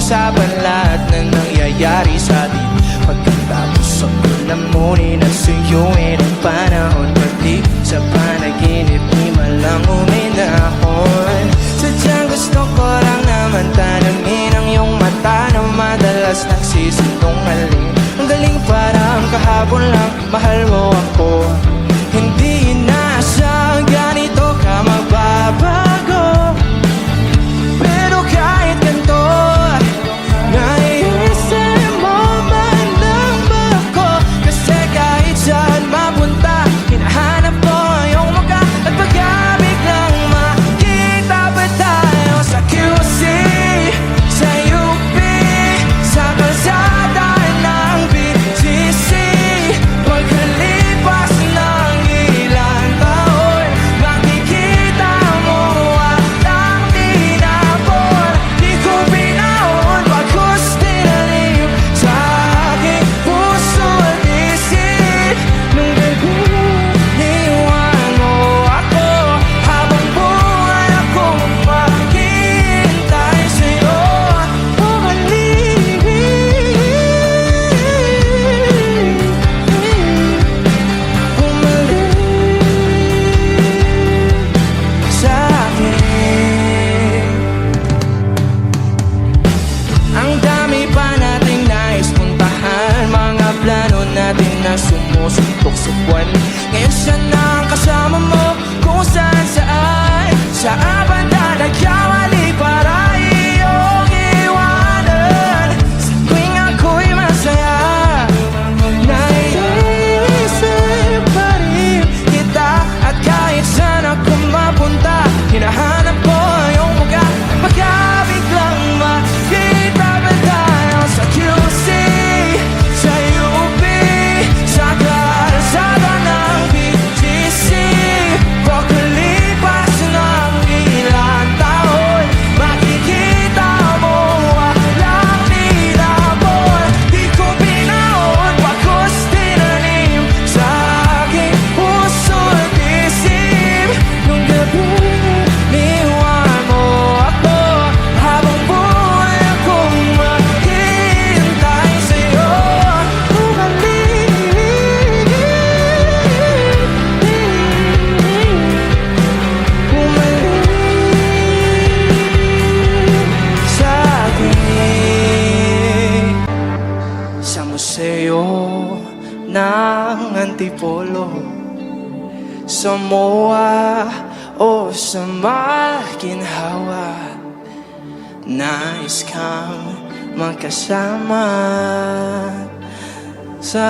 pag-usapan lahat na nangyayari sa atin. Pagkatapos ako lamunin at suyuin ang panahon, pati sa panaginip di malang uminahon. Sadyang gusto ko lang naman tanungin ang iyong mata na madalas nagsisinungaling. Ang galing parang kahapon lang, mahal mo ako. Hindi inaasang ganito ka magbabago. Pero kahit ganito, naiisip mo man lang ba ako? Kasi kahit saan mapunta, hinahanap ko yung mukha. At pagkabig lang makita ba tayo sa QC, sa UP, sa kalsada ng BGC? Pagkalipas ng ilang taon, makikita mo walang tinapon. Di ko pinahon, bagkus tinalim sa aking puso at isip. Nung gabi, iniwan mo ako, habang buhay akong maghihintay sa'yo. Bumalik sa akin. Ang dami pa nating nais puntahan, mga plano natin na sumusuntok sa buwan. Ngayon siya na ang kasama mo kung saan saan. Saan banda nagkamali para iyong iwanan? Sa tuwing ako'y masaya, naiisip pa rin kita. At kahit saan ako mapunta, hinahanap ko yung mukha. Pagkabig lang makita ba tayo sa QC, sa UP, sa kalsada ng BGC? Pagkalipas ng ilang taon, makikita mo walang tinapon. Di ko pinahon, bagkus tinanim sa aking puso at isip. Nung gabi, iniwan mo ako, habang buhay akong maghihintay sa'yo. Bumalik sa akin. Sa museo ng Antipolo, sa MOA o sa Maginhawa, nais kang magkasama sa